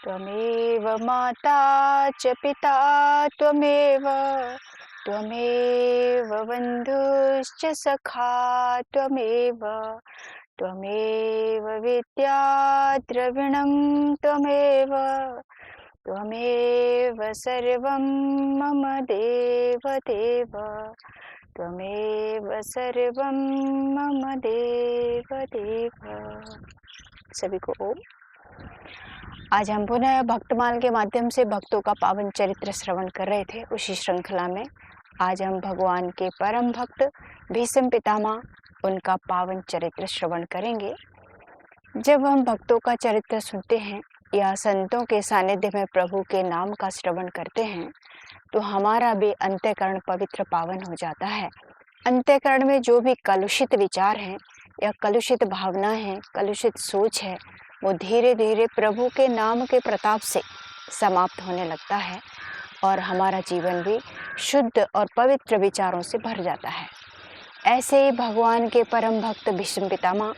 त्वमेव माता च पिता त्वमेव त्वमेव बन्धुश्च सखा त्वमेव त्वमेव विद्या द्रविणं त्वमेव त्वमेव सर्वं मम देवदेव त्वमेव सर्वं मम देवदेव। सभी को ओम। आज हम पुनः भक्तमाल के माध्यम से भक्तों का पावन चरित्र श्रवण कर रहे थे। उसी श्रृंखला में आज हम भगवान के परम भक्त भीष्म पितामह उनका पावन चरित्र श्रवण करेंगे। जब हम भक्तों का चरित्र सुनते हैं या संतों के सानिध्य में प्रभु के नाम का श्रवण करते हैं तो हमारा भी अंतःकरण पवित्र पावन हो जाता है। अंतःकरण में जो भी कलुषित विचार हैं या कलुषित भावना है, कलुषित सोच है, वो धीरे धीरे प्रभु के नाम के प्रताप से समाप्त होने लगता है और हमारा जीवन भी शुद्ध और पवित्र विचारों से भर जाता है। ऐसे ही भगवान के परम भक्त भीष्म पितामह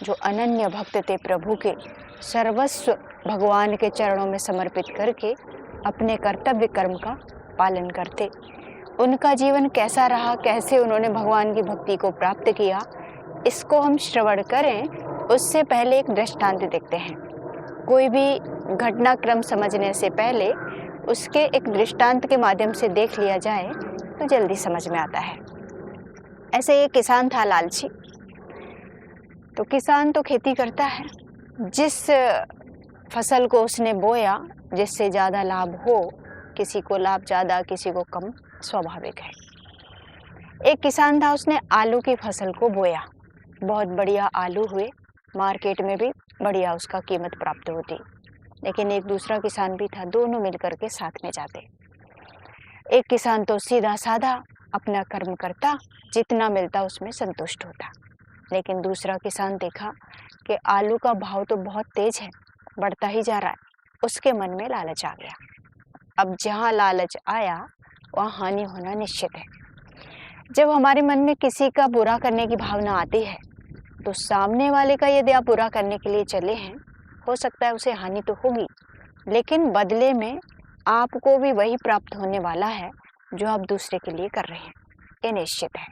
जो अनन्य भक्त थे, प्रभु के सर्वस्व भगवान के चरणों में समर्पित करके अपने कर्तव्य कर्म का पालन करते। उनका जीवन कैसा रहा, कैसे उन्होंने भगवान की भक्ति को प्राप्त किया, इसको हम श्रवण करें उससे पहले एक दृष्टांत देखते हैं। कोई भी घटनाक्रम समझने से पहले उसके एक दृष्टांत के माध्यम से देख लिया जाए तो जल्दी समझ में आता है। ऐसे एक किसान था लालची। तो किसान तो खेती करता है, जिस फसल को उसने बोया जिससे ज़्यादा लाभ हो, किसी को लाभ ज़्यादा किसी को कम, स्वाभाविक है। एक किसान था, उसने आलू की फसल को बोया, बहुत बढ़िया आलू हुए, मार्केट में भी बढ़िया उसका कीमत प्राप्त होती। लेकिन एक दूसरा किसान भी था, दोनों मिलकर के साथ में जाते। एक किसान तो सीधा साधा अपना कर्म करता, जितना मिलता उसमें संतुष्ट होता। लेकिन दूसरा किसान देखा कि आलू का भाव तो बहुत तेज है, बढ़ता ही जा रहा है। उसके मन में लालच आ गया। अब जहाँ लालच आया वहाँ हानि होना निश्चित है। जब हमारे मन में किसी का बुरा करने की भावना आती है तो सामने वाले का यदि आप बुरा करने के लिए चले हैं, हो सकता है उसे हानि तो होगी, लेकिन बदले में आपको भी वही प्राप्त होने वाला है जो आप दूसरे के लिए कर रहे हैं, ये निश्चित है।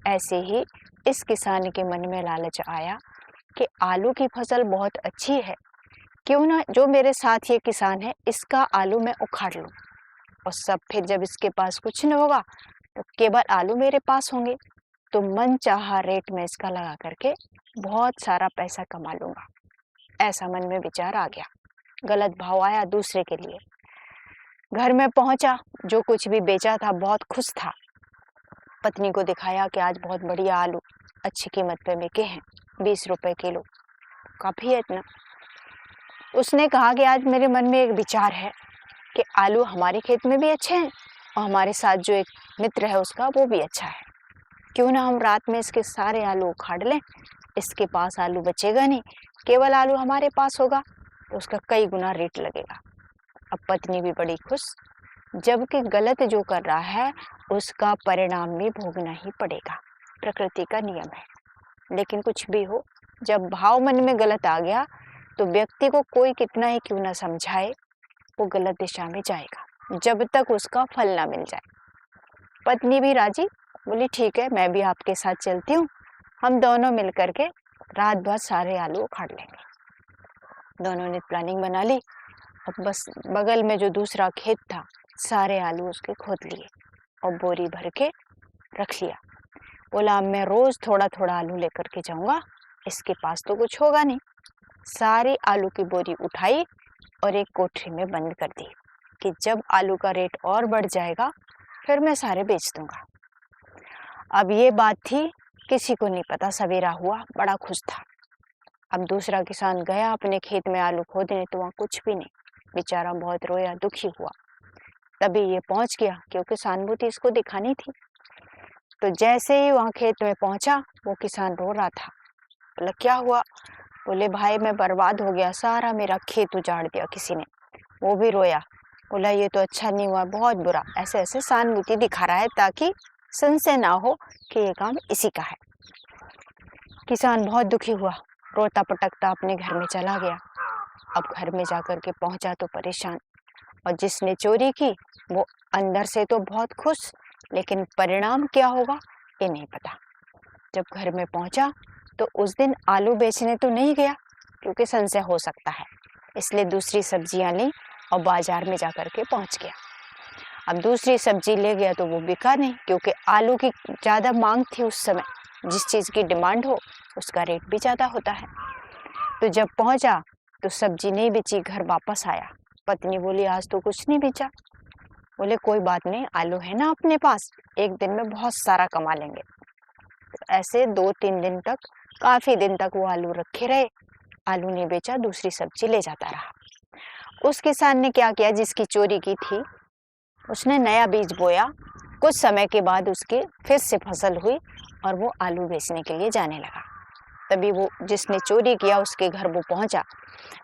ऐसे ही इस किसान के मन में लालच आया कि आलू की फसल बहुत अच्छी है, क्यों ना जो मेरे साथ ये किसान है इसका आलू मैं उखाड़ लूँ, और सब फिर जब इसके पास कुछ न होगा तो केवल आलू मेरे पास होंगे, तो मन चाहा रेट में इसका लगा करके बहुत सारा पैसा कमा लूँगा। ऐसा मन में विचार आ गया, गलत भाव आया दूसरे के लिए। घर में पहुंचा, जो कुछ भी बेचा था बहुत खुश था। पत्नी को दिखाया कि आज बहुत बढ़िया आलू अच्छी कीमत पे बिके हैं, 20 रुपए किलो, काफ़ी है इतना। उसने कहा कि आज मेरे मन में एक विचार है कि आलू हमारे खेत में भी अच्छे हैं और हमारे साथ जो एक मित्र है उसका वो भी अच्छा है, क्यों ना हम रात में इसके सारे आलू उखाड़ लें, इसके पास आलू बचेगा नहीं, केवल आलू हमारे पास होगा तो उसका कई गुना रेट लगेगा। अब पत्नी भी बड़ी खुश, जबकि गलत जो कर रहा है उसका परिणाम भी भोगना ही पड़ेगा, प्रकृति का नियम है। लेकिन कुछ भी हो, जब भाव मन में गलत आ गया तो व्यक्ति को कोई कितना ही क्यों ना समझाए, वो गलत दिशा में जाएगा जब तक उसका फल ना मिल जाए। पत्नी भी राजी, बोली ठीक है, मैं भी आपके साथ चलती हूँ, हम दोनों मिल करके रात भर सारे आलू उखाड़ लेंगे। दोनों ने प्लानिंग बना ली और बस बगल में जो दूसरा खेत था सारे आलू उसके खोद लिए और बोरी भर के रख लिया। बोला अब मैं रोज थोड़ा थोड़ा आलू लेकर के जाऊंगा, इसके पास तो कुछ होगा नहीं। सारी आलू की बोरी उठाई और एक कोठरी में बंद कर दी कि जब आलू का रेट और बढ़ जाएगा फिर मैं सारे बेच दूंगा। अब ये बात थी, किसी को नहीं पता। सवेरा हुआ, बड़ा खुश था। अब दूसरा किसान गया अपने खेत में आलू खोदने तो वहाँ कुछ भी नहीं, बेचारा बहुत रोया, दुखी हुआ। तभी ये पहुंच गया, क्योंकि सहानुभूति इसको दिखानी थी। तो जैसे ही वहाँ खेत में पहुंचा वो किसान रो रहा था। बोला क्या हुआ? बोले भाई मैं बर्बाद हो गया, सारा मेरा खेत उजाड़ दिया किसी ने। वो भी रोया, बोला ये तो अच्छा नहीं हुआ, बहुत बुरा। ऐसे ऐसे सहानुभूति दिखा रहा है ताकि संशय ना हो कि ये काम इसी का है। किसान बहुत दुखी हुआ, रोता पटकता अपने घर में चला गया। अब घर में जाकर के पहुंचा तो परेशान, और जिसने चोरी की वो अंदर से तो बहुत खुश, लेकिन परिणाम क्या होगा ये नहीं पता। जब घर में पहुंचा तो उस दिन आलू बेचने तो नहीं गया, क्योंकि संशय हो सकता है, इसलिए दूसरी सब्जियां ली और बाजार में जाकर के पहुंच गया। अब दूसरी सब्जी ले गया तो वो बिका नहीं, क्योंकि आलू की ज़्यादा मांग थी उस समय। जिस चीज़ की डिमांड हो उसका रेट भी ज़्यादा होता है। तो जब पहुंचा तो सब्जी नहीं बेची, घर वापस आया। पत्नी बोली आज तो कुछ नहीं बेचा। बोले कोई बात नहीं, आलू है ना अपने पास, एक दिन में बहुत सारा कमा लेंगे। तो ऐसे 2-3 दिन तक, काफ़ी दिन तक वो आलू रखे रहे। आलू नहीं बेचा, दूसरी सब्जी ले जाता रहा। उस किसान ने क्या किया, जिसकी चोरी की थी, उसने नया बीज बोया। कुछ समय के बाद उसकी फिर से फसल हुई और वो आलू बेचने के लिए जाने लगा। तभी वो जिसने चोरी किया उसके घर वो पहुंचा।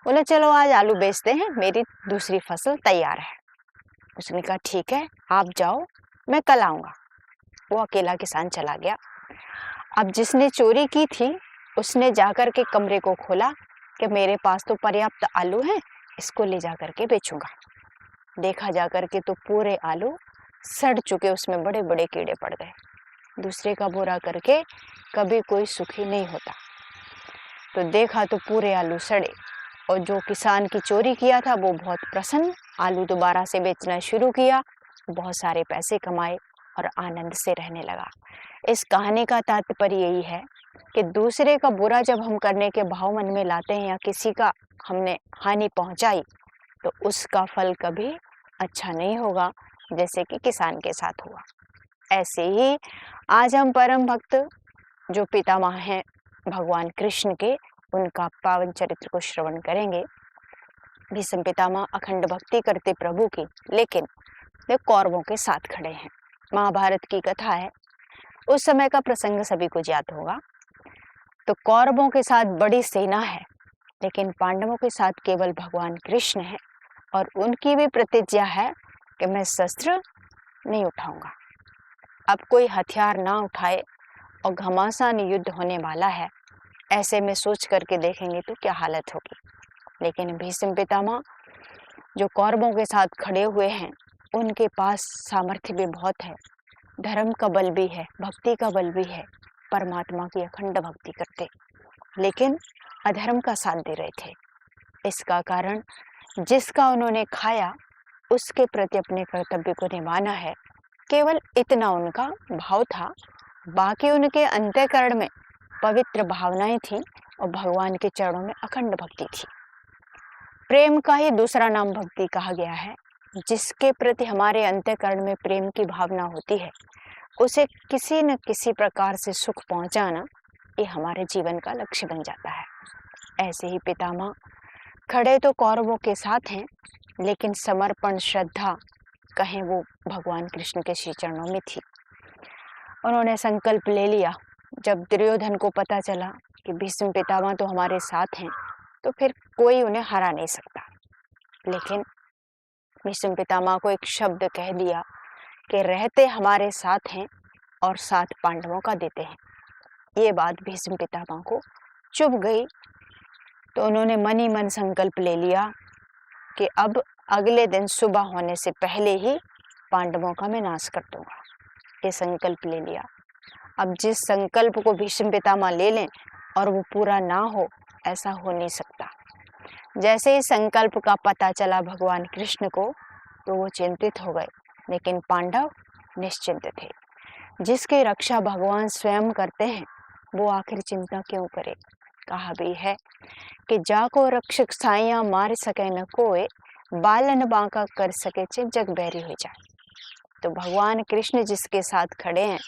बोला चलो आज आलू बेचते हैं, मेरी दूसरी फसल तैयार है। उसने कहा ठीक है, आप जाओ, मैं कल आऊँगा। वो अकेला किसान चला गया। अब जिसने चोरी की थी उसने जाकर के कमरे को खोला कि मेरे पास तो पर्याप्त आलू हैं, इसको ले जाकर के बेचूंगा। देखा जाकर के तो पूरे आलू सड़ चुके, उसमें बड़े बड़े कीड़े पड़ गए। दूसरे का बुरा करके कभी कोई सुखी नहीं होता। तो देखा तो पूरे आलू सड़े, और जो किसान की चोरी किया था वो बहुत प्रसन्न, आलू दोबारा से बेचना शुरू किया, बहुत सारे पैसे कमाए और आनंद से रहने लगा। इस कहानी का तात्पर्य यही है कि दूसरे का बुरा जब हम करने के भाव मन में लाते हैं या किसी का हमने हानि पहुंचाई तो उसका फल कभी अच्छा नहीं होगा, जैसे कि किसान के साथ हुआ। ऐसे ही आज हम परम भक्त जो पितामह हैं भगवान कृष्ण के, उनका पावन चरित्र को श्रवण करेंगे। भीष्म पितामह अखंड भक्ति करते प्रभु की, लेकिन वे कौरवों के साथ खड़े हैं। महाभारत की कथा है, उस समय का प्रसंग सभी को याद होगा। तो कौरवों के साथ बड़ी सेना है, लेकिन पांडवों के साथ केवल भगवान कृष्ण है, और उनकी भी प्रतिज्ञा है कि मैं शस्त्र नहीं उठाऊंगा। अब कोई हथियार ना उठाए और घमासान युद्ध होने वाला है, ऐसे में सोच करके देखेंगे तो क्या हालत होगी। लेकिन भीष्म पितामह जो कौरवों के साथ खड़े हुए हैं, उनके पास सामर्थ्य भी बहुत है, धर्म का बल भी है, भक्ति का बल भी है, परमात्मा की अखंड भक्ति करते, लेकिन अधर्म का साथ दे रहे थे। इसका कारण जिसका उन्होंने खाया उसके प्रति अपने कर्तव्य को निभाना है, केवल इतना उनका भाव था। बाकी उनके अंतःकरण में पवित्र भावनाएं थीं और भगवान के चरणों में अखंड भक्ति थी। प्रेम का ही दूसरा नाम भक्ति कहा गया है। जिसके प्रति हमारे अंतःकरण में प्रेम की भावना होती है, उसे किसी न किसी प्रकार से सुख पहुंचाना ये हमारे जीवन का लक्ष्य बन जाता है। ऐसे ही पितामह खड़े तो कौरवों के साथ हैं, लेकिन समर्पण श्रद्धा कहें वो भगवान कृष्ण के श्री चरणों में थी। उन्होंने संकल्प ले लिया। जब दुर्योधन को पता चला कि भीष्म पितामह तो हमारे साथ हैं, तो फिर कोई उन्हें हरा नहीं सकता। लेकिन भीष्म पितामह को एक शब्द कह दिया कि रहते हमारे साथ हैं और साथ पांडवों का देते हैं। ये बात भीष्म पितामह को चुभ गई, तो उन्होंने मन ही मन संकल्प ले लिया कि अब अगले दिन सुबह होने से पहले ही पांडवों का मैं नाश कर दूंगा। ये संकल्प ले लिया। अब जिस संकल्प को भीष्म पितामह ले लें और वो पूरा ना हो, ऐसा हो नहीं सकता। जैसे ही संकल्प का पता चला भगवान कृष्ण को, तो वो चिंतित हो गए, लेकिन पांडव निश्चिंत थे। जिसकी रक्षा भगवान स्वयं करते हैं, वो आखिर चिंता क्यों करे। कहा भी है कि जाको रक्षक साइया मार सके न कोय, बालन बांका कर सके चे जग बैरी हो जाए। तो भगवान कृष्ण जिसके साथ खड़े हैं,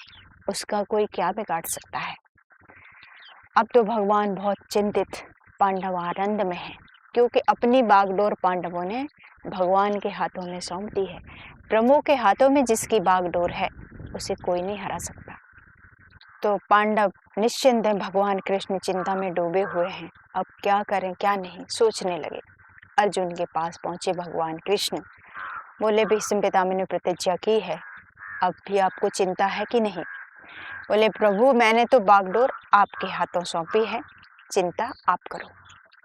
उसका कोई क्या बिगाड़ सकता है। अब तो भगवान बहुत चिंतित, पांडव आनंद में हैं, क्योंकि अपनी बागडोर पांडवों ने भगवान के हाथों में सौंप दी है। प्रभु के हाथों में जिसकी बागडोर है, उसे कोई नहीं हरा सकता। तो पांडव निश्चिंत हैं, भगवान कृष्ण चिंता में डूबे हुए हैं। अब क्या करें क्या नहीं सोचने लगे। अर्जुन के पास पहुंचे भगवान कृष्ण, बोले भीष्म पितामह ने प्रतिज्ञा की है अब भी आपको चिंता है कि नहीं? बोले प्रभु मैंने तो बागडोर आपके हाथों सौंपी है, चिंता आप करो।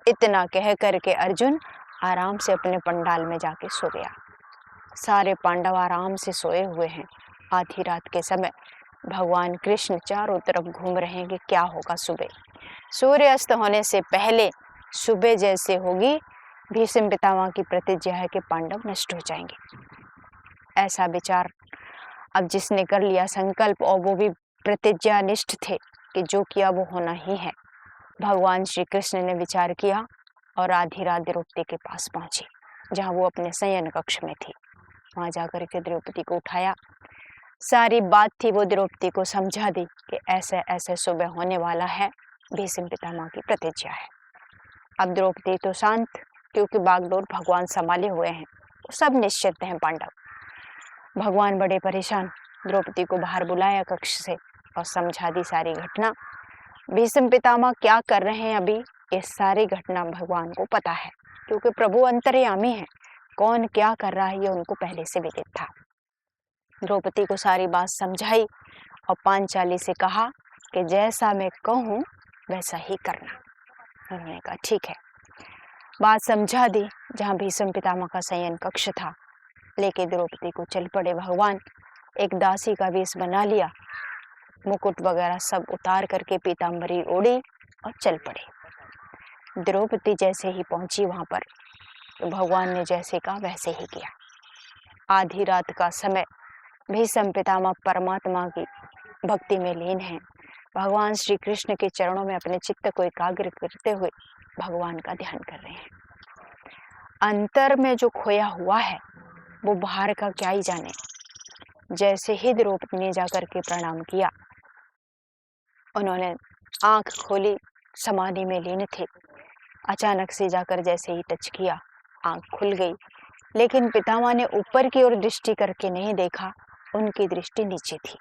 इतना कह करके अर्जुन आराम से अपने पंडाल में जाके सो गया। सारे पांडव आराम से सोए हुए हैं। आधी रात के समय भगवान कृष्ण चारों तरफ घूम रहे हैं कि क्या होगा सुबह। सूर्य अस्त होने से पहले सुबह जैसे होगी, भीष्म पितामह की प्रतिज्ञा है कि पांडव नष्ट हो जाएंगे। ऐसा विचार अब जिसने कर लिया संकल्प, और वो भी प्रतिज्ञानिष्ठ थे कि जो किया वो होना ही है, भगवान श्री कृष्ण ने विचार किया और आधी रात द्रौपदी के पास पहुंचे, जहां वो अपने शयन कक्ष में थी। वहां जाकर के द्रौपदी को उठाया, सारी बात थी वो द्रौपदी को समझा दी कि ऐसे ऐसे सुबह होने वाला है, भीष्म पितामह की प्रतिज्ञा है। अब द्रौपदी तो शांत, क्योंकि बागडोर भगवान संभाले हुए हैं, सब निश्चित हैं पांडव। भगवान बड़े परेशान, द्रौपदी को बाहर बुलाया कक्ष से और समझा दी सारी घटना। भीष्म पितामह क्या कर रहे हैं अभी, ये सारी घटना भगवान को पता है, क्योंकि प्रभु अंतर्यामी है, कौन क्या कर रहा है ये उनको पहले से विदित था। द्रौपदी को सारी बात समझाई और पांचाली से कहा कि जैसा मैं कहूँ वैसा ही करना। उन्होंने कहा ठीक है। बात समझा दी। जहाँ भीष्म पितामह का शयन कक्ष था, लेके द्रौपदी को चल पड़े भगवान। एक दासी का वेश बना लिया, मुकुट वगैरह सब उतार करके पीताम्बरी ओढ़ी और चल पड़े। द्रौपदी जैसे ही पहुंची वहां पर, तो भगवान ने जैसे कहा वैसे ही किया। आधी रात का समय, भीष्म पितामह परमात्मा की भक्ति में लीन हैं। भगवान श्री कृष्ण के चरणों में अपने चित्त को एकाग्र करते हुए भगवान का ध्यान कर रहे हैं। अंतर में जो खोया हुआ है वो बाहर का क्या ही जाने। जैसे ही द्रौपदी ने जाकर के प्रणाम किया, उन्होंने आंख खोली, समाधि में लीन थे। अचानक से जाकर जैसे ही टच किया, आंख खुल गई, लेकिन पितामह ने ऊपर की ओर दृष्टि करके नहीं देखा, उनकी दृष्टि नीचे थी।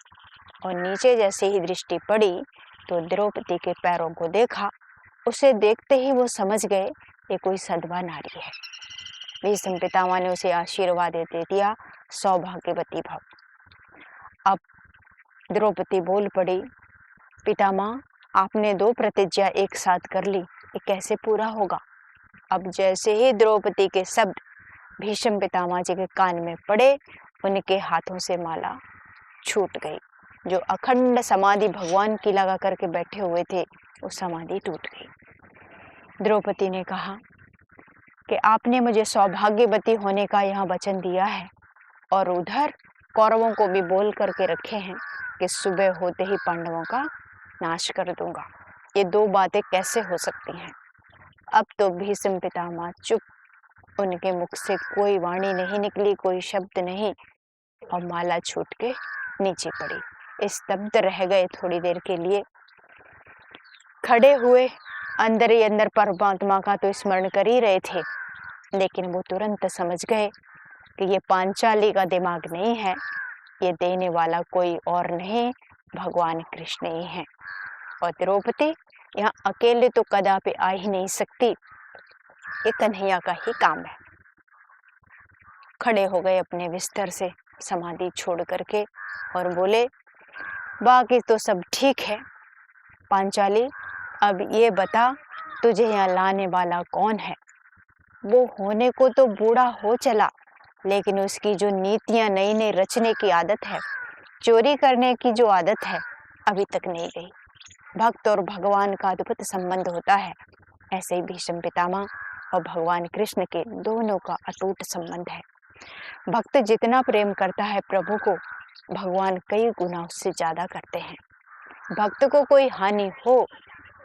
और नीचे जैसे ही दृष्टि पड़ी तो द्रौपदी के पैरों को देखा। उसे देखते ही वो समझ गए ये कोई सधवा नारी है। भीष्म पितामह ने उसे आशीर्वाद दे दिया, सौभाग्यवती भव। अब द्रौपदी बोल पड़ी, पितामह आपने 2 प्रतिज्ञा एक साथ कर ली, ये कैसे पूरा होगा। अब जैसे ही द्रौपदी के शब्द भीष्म पितामह जी के कान में पड़े, उनके हाथों से माला छूट गई। जो अखंड समाधि भगवान की लगा करके बैठे हुए थे, वो समाधि टूट गई। द्रौपदी ने कहा कि आपने मुझे सौभाग्यवती होने का यहाँ वचन दिया है, और उधर कौरवों को भी बोल करके रखे हैं कि सुबह होते ही पांडवों का नाश कर दूंगा। ये 2 बातें कैसे हो सकती हैं। अब तो भीष्म पितामह चुप, उनके मुख से कोई वाणी नहीं निकली, कोई शब्द नहीं, और माला छूट के नीचे पड़ी। स्तब्ध रह गए थोड़ी देर के लिए। खड़े हुए अंदर ही अंदर परमात्मा का तो स्मरण कर ही रहे थे, लेकिन वो तुरंत समझ गए कि ये पांचाली का दिमाग नहीं है, ये देने वाला कोई और नहीं, भगवान कृष्ण ही हैं। और द्रौपदी यहाँ अकेले तो कदापि आ ही नहीं सकती, ये कन्हैया का ही काम है। खड़े हो गए अपने बिस्तर से समाधि छोड़ करके और बोले, बाकी तो सब ठीक है पांचाली, अब ये बता तुझे यहाँ लाने वाला कौन है। वो होने को तो बूढ़ा हो चला, लेकिन उसकी जो नीतियाँ नई नई रचने की आदत है, चोरी करने की जो आदत है, अभी तक नहीं गई। भक्त और भगवान का अद्भुत संबंध होता है, ऐसे ही भीष्म पितामह और भगवान कृष्ण के दोनों का अटूट संबंध है। भक्त जितना प्रेम करता है प्रभु को, भगवान कई गुना उससे ज्यादा करते हैं। भक्त को कोई हानि हो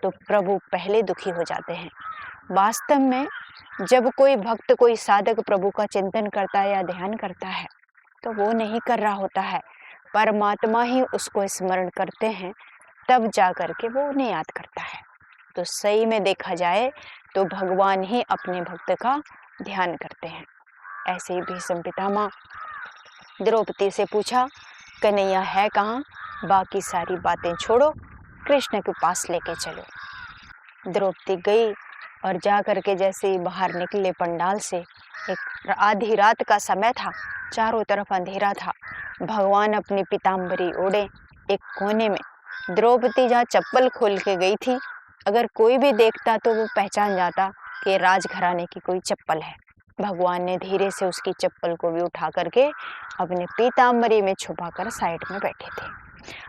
तो प्रभु पहले दुखी हो जाते हैं। वास्तव में जब कोई भक्त, कोई साधक प्रभु का चिंतन करता है या ध्यान करता है, तो वो नहीं कर रहा होता है, परमात्मा ही उसको स्मरण करते हैं, तब जा करके वो उन्हें याद करता है। तो सही में देखा जाए तो भगवान ही अपने भक्त का ध्यान करते हैं। ऐसे ही भीष्म पितामह द्रौपदी से पूछा, कन्हैया है कहाँ, बाकी सारी बातें छोड़ो, कृष्ण के पास लेके चलो। द्रौपदी गई और जा करके जैसे ही बाहर निकले पंडाल से, एक आधी रात का समय था, चारों तरफ अंधेरा था। भगवान अपनी पीताम्बरी ओढ़े एक कोने में, द्रौपदी जहाँ चप्पल खोल के गई थी, अगर कोई भी देखता तो वो पहचान जाता कि राजघराने की कोई चप्पल है। भगवान ने धीरे से उसकी चप्पल को भी उठा करके अपने पीताम्बरी में छुपाकर साइड में बैठे थे।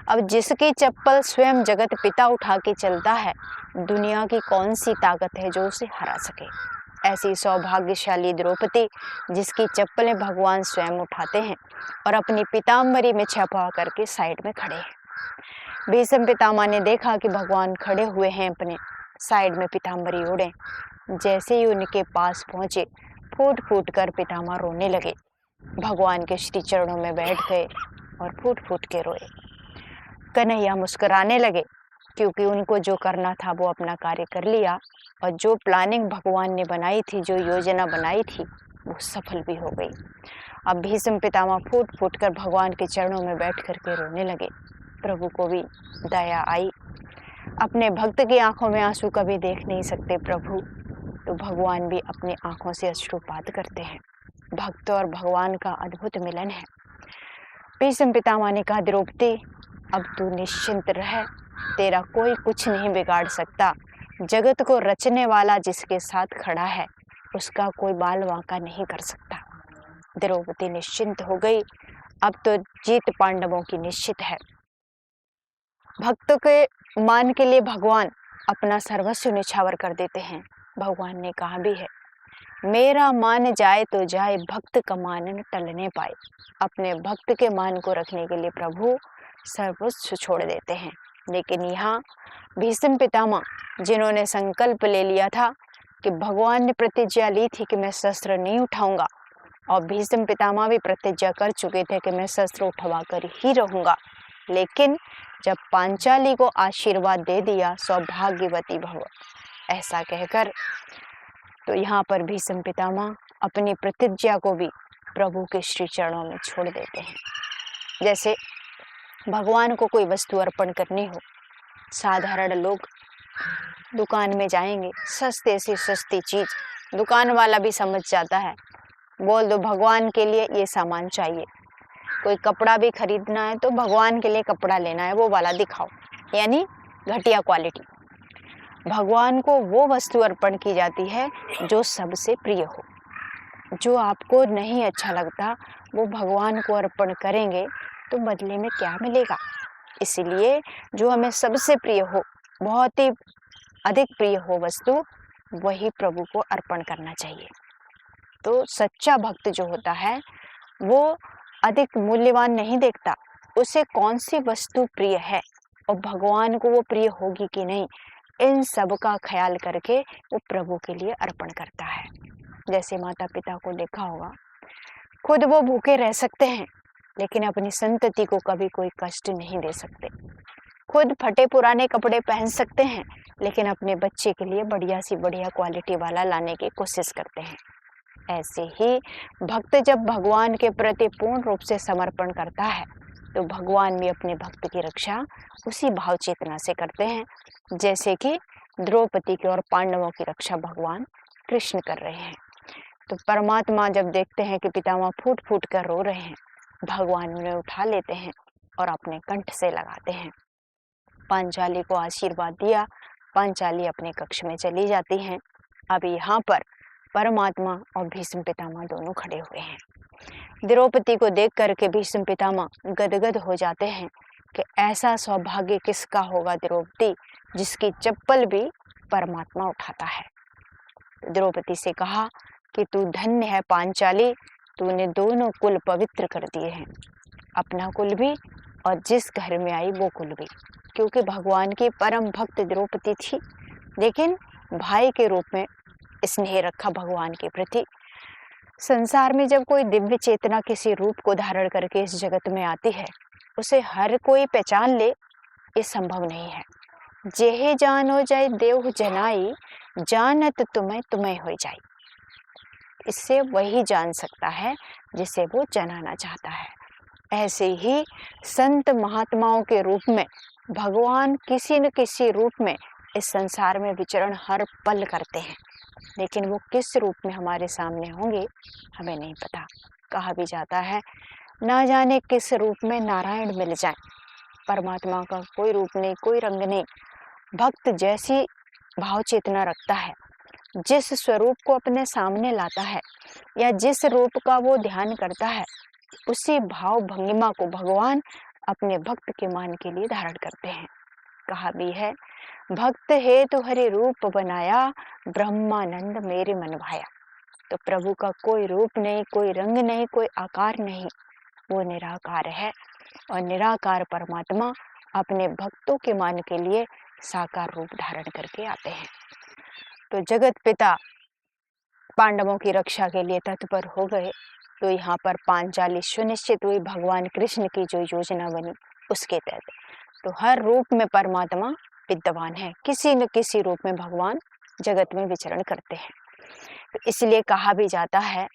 अब जिसकी चप्पल स्वयं जगत पिता उठा के चलता है, दुनिया की कौन सी ताकत है जो उसे हरा सके। ऐसी सौभाग्यशाली द्रौपदी जिसकी चप्पलें भगवान स्वयं उठाते हैं और अपनी पीताम्बरी में छुपा करके साइड में खड़े हैं। भीष्म पितामह ने देखा कि भगवान खड़े हुए हैं अपने साइड में पीताम्बरी ओढ़े। जैसे ही उनके पास पहुंचे, फूट फूट कर पितामह रोने लगे। भगवान के श्री चरणों में बैठ गए और फूट फूट के रोए। कन्हैया मुस्कुराने लगे क्योंकि उनको जो करना था वो अपना कार्य कर लिया और जो प्लानिंग भगवान ने बनाई थी, जो योजना बनाई थी, वो सफल भी हो गई। अब भीष्म पितामह फूट फूट कर भगवान के चरणों में बैठ कर के रोने लगे। प्रभु को भी दया आई। अपने भक्त की आंखों में आंसू कभी देख नहीं सकते प्रभु, तो भगवान भी अपनी आंखों से अश्रुपात करते हैं। भक्त और भगवान का अद्भुत मिलन है। भीष्म पितामह ने कहा, द्रौपदी अब तू निश्चिंत रह, तेरा कोई कुछ नहीं बिगाड़ सकता। जगत को रचने वाला जिसके साथ खड़ा है, उसका कोई बाल वांका नहीं कर सकता। द्रौपदी निश्चिंत हो गई। अब तो जीत पांडवों की निश्चित है। भक्तों के मान के लिए भगवान अपना सर्वस्व निछावर कर देते हैं। भगवान ने कहा भी है, मेरा मान जाए तो जाए, भक्त का मान न टलने पाए। अपने भक्त के मान को रखने के लिए प्रभु सर्वस्व छोड़ देते हैं। लेकिन यहाँ भीष्म पितामह, जिन्होंने संकल्प ले लिया था कि भगवान ने प्रतिज्ञा ली थी कि मैं शस्त्र नहीं उठाऊंगा, और भीष्म पितामह भी प्रतिज्ञा कर चुके थे कि मैं शस्त्र उठवा कर ही रहूंगा, लेकिन जब पांचाली को आशीर्वाद दे दिया, सौभाग्यवती भव, ऐसा कहकर, तो यहाँ पर भीष्म पितामह अपनी प्रतिज्ञा को भी प्रभु के श्री चरणों में छोड़ देते हैं। जैसे भगवान को कोई वस्तु अर्पण करनी हो, साधारण लोग दुकान में जाएंगे, सस्ते से सस्ती चीज, दुकान वाला भी समझ जाता है, बोल दो भगवान के लिए ये सामान चाहिए। कोई कपड़ा भी खरीदना है तो भगवान के लिए कपड़ा लेना है, वो वाला दिखाओ, यानी घटिया क्वालिटी। भगवान को वो वस्तु अर्पण की जाती है जो सबसे प्रिय हो। जो आपको नहीं अच्छा लगता वो भगवान को अर्पण करेंगे तो बदले में क्या मिलेगा। इसलिए जो हमें सबसे प्रिय हो, बहुत ही अधिक प्रिय हो वस्तु, वही प्रभु को अर्पण करना चाहिए। तो सच्चा भक्त जो होता है वो अधिक मूल्यवान नहीं देखता, उसे कौन सी वस्तु प्रिय है और भगवान को वो प्रिय होगी कि नहीं, इन सब का ख्याल करके वो प्रभु के लिए अर्पण करता है। जैसे माता पिता को देखा होगा, खुद वो भूखे रह सकते हैं लेकिन अपनी संतति को कभी कोई कष्ट नहीं दे सकते। खुद फटे पुराने कपड़े पहन सकते हैं लेकिन अपने बच्चे के लिए बढ़िया सी बढ़िया क्वालिटी वाला लाने की कोशिश करते हैं। ऐसे ही भक्त जब भगवान के प्रति पूर्ण रूप से समर्पण करता है तो भगवान भी अपने भक्त की रक्षा उसी भाव चेतना से करते हैं, जैसे कि द्रौपदी की और पांडवों की रक्षा भगवान कृष्ण कर रहे हैं। तो परमात्मा जब देखते हैं कि पितामह फूट फूट कर रो रहे हैं, भगवान उन्हें उठा लेते हैं और अपने कंठ से लगाते हैं। पांचाली को आशीर्वाद दिया, पांचाली अपने कक्ष में चली जाती हैं। अब यहाँ पर परमात्मा और भीष्म पितामह दोनों खड़े हुए हैं। द्रौपदी को देख करके भीष्म पितामह गदगद हो जाते हैं कि ऐसा सौभाग्य किसका होगा द्रौपदी, जिसकी चप्पल भी परमात्मा उठाता है। द्रौपदी से कहा कि तू धन्य है पांचाली, तूने दोनों कुल पवित्र कर दिए हैं, अपना कुल भी और जिस घर में आई वो कुल भी। क्योंकि भगवान की परम भक्त द्रौपदी थी, लेकिन भाई के रूप में स्नेह रखा भगवान के प्रति। संसार में जब कोई दिव्य चेतना किसी रूप को धारण करके इस जगत में आती है, उसे हर कोई पहचान ले, ये संभव नहीं है। जेहे जानो जाए देव जनाई, जानत तुम्हें तुम्हें हो जाए। इससे वही जान सकता है जिसे वो जनाना चाहता है। ऐसे ही संत महात्माओं के रूप में भगवान किसी न किसी रूप में इस संसार में विचरण हर पल करते हैं लेकिन वो किस रूप में हमारे सामने होंगे हमें नहीं पता। कहा भी जाता है ना जाने किस रूप में नारायण मिल जाए। परमात्मा का कोई रूप नहीं, कोई रंग नहीं। भक्त जैसी भाव चेतना रखता है, जिस स्वरूप को अपने सामने लाता है या जिस रूप का वो ध्यान करता है, उसी भाव भंगिमा को भगवान अपने भक्त के मान के लिए धारण करते हैं। कहा भी है भक्त है तो हरि रूप बनाया, ब्रह्मानंद मेरे मन भाया। तो प्रभु का कोई रूप नहीं, कोई रंग नहीं, कोई आकार नहीं, वो निराकार है। और निराकार परमात्मा अपने भक्तों के मान के लिए साकार रूप धारण करके आते हैं। तो जगत पिता पांडवों की रक्षा के लिए तत्पर हो गए। तो यहाँ पर पांचाली सुनिश्चित हुई भगवान कृष्ण की जो योजना बनी उसके तहत। तो हर रूप में परमात्मा विद्यमान है, किसी न किसी रूप में भगवान जगत में विचरण करते हैं। तो इसलिए कहा भी जाता है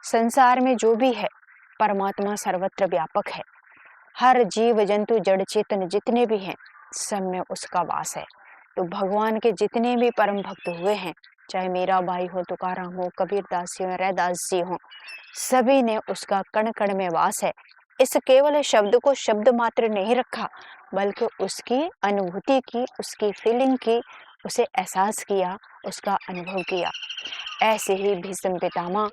संसार में जो भी है परमात्मा सर्वत्र व्यापक है। हर जीव जंतु जड़ चेतन जितने भी हैं सब में उसका वास है। तो भगवान के जितने भी परम भक्त हुए हैं, चाहे मीरा बाई हो, तुकाराम हो, कबीर दास जी हो, रैदास जी हो, सभी ने उसका कण कण में वास है। इस केवल शब्द को शब्द मात्र नहीं रखा, बल्कि उसकी अनुभूति की, उसकी फीलिंग की, उसे एहसास किया, उसका अनुभव किया। ऐसे ही भीष्म पितामह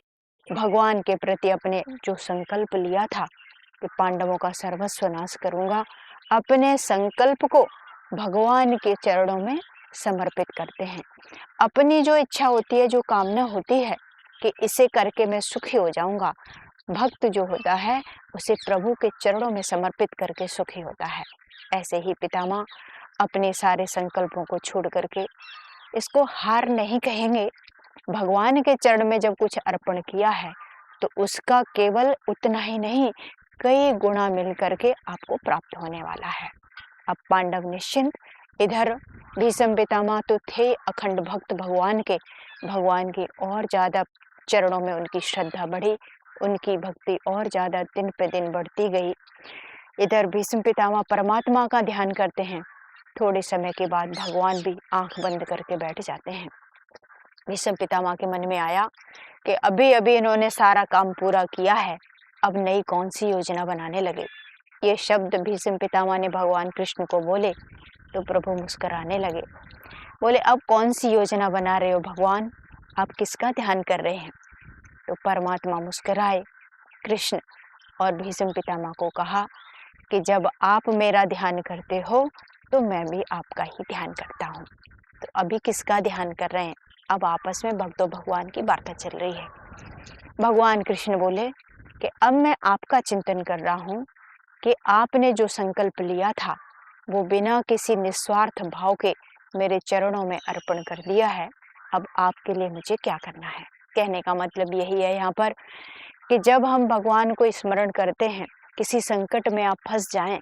भगवान के प्रति अपने जो संकल्प लिया था कि पांडवों का सर्वस्व नाश करूंगा, अपने संकल्प को भगवान के चरणों में समर्पित करते हैं। अपनी जो इच्छा होती है, जो कामना होती है कि इसे करके मैं सुखी हो जाऊंगा, भक्त जो होता है उसे प्रभु के चरणों में समर्पित करके सुखी होता है। ऐसे ही पितामह अपने सारे संकल्पों को छोड़ करके, इसको हार नहीं कहेंगे, भगवान के चरण में जब कुछ अर्पण किया है तो उसका केवल उतना ही नहीं, कई गुना मिल करके आपको प्राप्त होने वाला है। अब पांडव निश्चिंत, इधर भीष्म पितामह तो थे अखंड भक्त भगवान के, भगवान की और ज्यादा चरणों में उनकी श्रद्धा बढ़ी, उनकी भक्ति और ज्यादा दिन पे दिन बढ़ती गई। इधर भीष्म पितामह परमात्मा का ध्यान करते हैं। थोड़े समय के बाद भगवान भी आंख बंद करके बैठ जाते हैं। भीष्म पितामह के मन में आया कि अभी अभी इन्होंने सारा काम पूरा किया है, अब नई कौन सी योजना बनाने लगे। ये शब्द भीष्म पितामह ने भगवान कृष्ण को बोले तो प्रभु मुस्कुराने लगे। बोले अब कौन सी योजना बना रहे हो भगवान, आप किसका ध्यान कर रहे हैं। तो परमात्मा मुस्कुराए कृष्ण और भीष्म पितामह को कहा कि जब आप मेरा ध्यान करते हो तो मैं भी आपका ही ध्यान करता हूँ। तो अभी किसका ध्यान कर रहे हैं, अब आपस में भक्तों भगवान की वार्ता चल रही है। भगवान कृष्ण बोले कि अब मैं आपका चिंतन कर रहा हूँ कि आपने जो संकल्प लिया था वो बिना किसी निस्वार्थ भाव के मेरे चरणों में अर्पण कर दिया है। अब आपके लिए मुझे क्या करना है। कहने का मतलब यही है यहाँ पर कि जब हम भगवान को स्मरण करते हैं, किसी संकट में आप फंस जाएं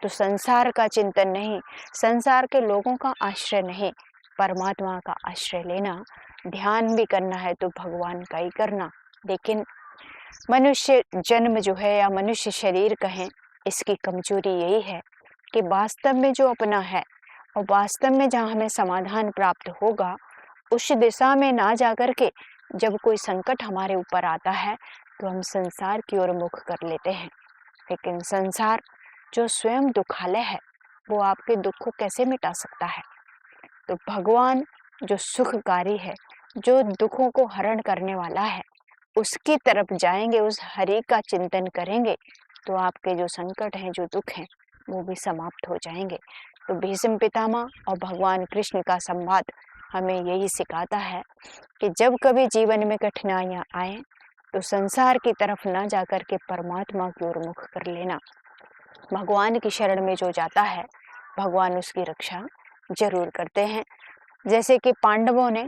तो संसार का चिंतन नहीं, संसार के लोगों का आश्रय नहीं, परमात्मा का आश्रय लेना। ध्यान भी करना है तो भगवान का ही करना। लेकिन मनुष्य जन्म जो है या मनुष्य शरीर कहें, इसकी कमजोरी यही है कि वास्तव में जो अपना है और वास्तव में जहाँ हमें समाधान प्राप्त होगा उस दिशा में ना जाकर के जब कोई संकट हमारे ऊपर आता है तो हम संसार की ओर मुख कर लेते हैं। लेकिन संसार जो स्वयं दुखालय है वो आपके दुख को कैसे मिटा सकता है। तो भगवान जो सुखकारी है, जो दुखों को हरण करने वाला है, उसकी तरफ जाएंगे, उस हरि का चिंतन करेंगे तो आपके जो संकट हैं, जो दुख हैं, वो भी समाप्त हो जाएंगे। तो भीष्म पितामह और भगवान कृष्ण का संवाद हमें यही सिखाता है कि जब कभी जीवन में कठिनाइयाँ आए तो संसार की तरफ ना जाकर के परमात्मा की ओर मुख कर लेना। भगवान की शरण में जो जाता है भगवान उसकी रक्षा जरूर करते हैं। जैसे कि पांडवों ने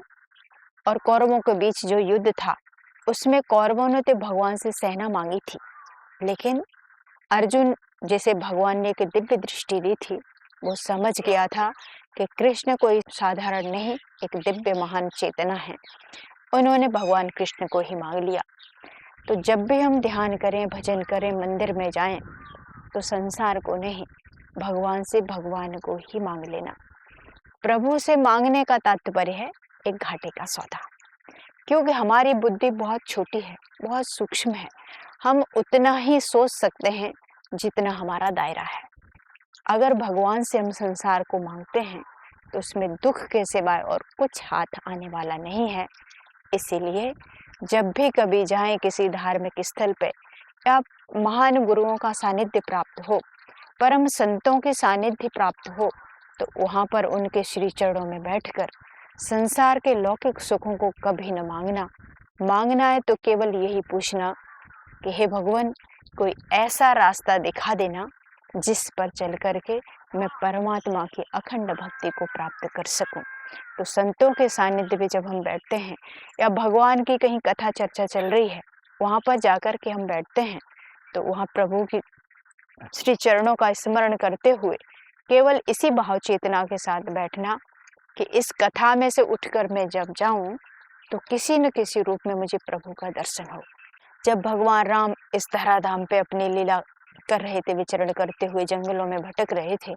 और कौरवों के बीच जो युद्ध था उसमें कौरवों ने तो भगवान से सेना मांगी थी, लेकिन अर्जुन जैसे भगवान ने एक दिव्य दृष्टि दी थी, वो समझ गया था कि कृष्ण कोई साधारण नहीं, एक दिव्य महान चेतना है। उन्होंने भगवान कृष्ण को ही मांग लिया। तो जब भी हम ध्यान करें, भजन करें, मंदिर में जाएं तो संसार को नहीं, भगवान से भगवान को ही मांग लेना। प्रभु से मांगने का तात्पर्य है एक घाटे का सौदा। क्योंकि हमारी बुद्धि बहुत छोटी है, बहुत सूक्ष्म है। हम उतना ही सोच सकते हैं जितना हमारा दायरा है। अगर भगवान से हम संसार को मांगते हैं तो उसमें दुख के सिवाय और कुछ हाथ आने वाला नहीं है। इसीलिए जब भी कभी जाएं किसी धार्मिक स्थल पे या महान गुरुओं का सानिध्य प्राप्त हो, परम संतों के सानिध्य प्राप्त हो, तो वहाँ पर उनके श्री चरणों में बैठकर संसार के लौकिक सुखों को कभी न मांगना। मांगना है तो केवल यही पूछना कि हे भगवान, कोई ऐसा रास्ता दिखा देना जिस पर चल करके मैं परमात्मा की अखंड भक्ति को प्राप्त कर सकूं। तो संतों के सानिध्य में जब हम बैठते हैं या भगवान की कहीं कथा चर्चा चल रही है, वहाँ पर जाकर के हम बैठते हैं, तो वहाँ प्रभु की श्री चरणों का स्मरण करते हुए केवल इसी भाव चेतना के साथ बैठना कि इस कथा में से उठकर मैं जब जाऊं तो किसी न किसी रूप में मुझे प्रभु का दर्शन हो। जब भगवान राम इस धराधाम पे अपनी लीला कर रहे थे, विचरण करते हुए जंगलों में भटक रहे थे,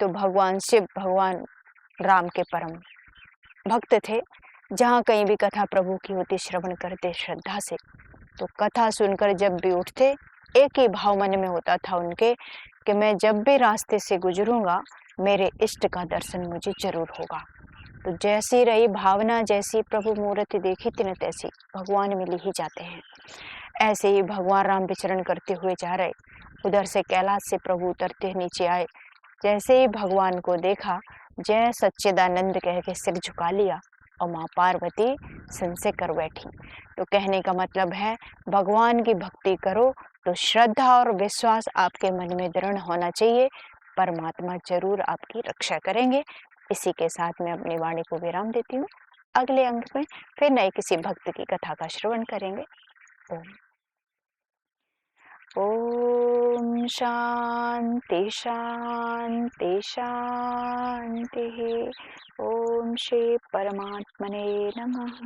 तो भगवान शिव भगवान राम के परम भक्त थे। जहाँ कहीं भी कथा प्रभु की होती श्रवण करते श्रद्धा से, तो कथा सुनकर जब भी उठते एक ही भाव मन में होता था उनके कि मैं जब भी रास्ते से गुजरूंगा मेरे इष्ट का दर्शन मुझे जरूर होगा। तो जैसी रही भावना, जैसी प्रभु मूर्ति देखी तिन तैसी भगवान मिल ही जाते हैं। ऐसे ही भगवान राम विचरण करते हुए जा रहे, उधर से कैलाश से प्रभु उतरते नीचे आए। जैसे ही भगवान को देखा, जय सच्चिदानंद कह के सिर झुका लिया और माँ पार्वती संशय कर बैठी। तो कहने का मतलब है भगवान की भक्ति करो तो श्रद्धा और विश्वास आपके मन में दृढ़ होना चाहिए। परमात्मा जरूर आपकी रक्षा करेंगे। इसी के साथ मैं अपनी वाणी को विराम देती हूँ। अगले अंक में फिर नए किसी भक्त की कथा का श्रवण करेंगे। ओम ओम शांति शांति शांति। ओम श्री परमात्मने नमः।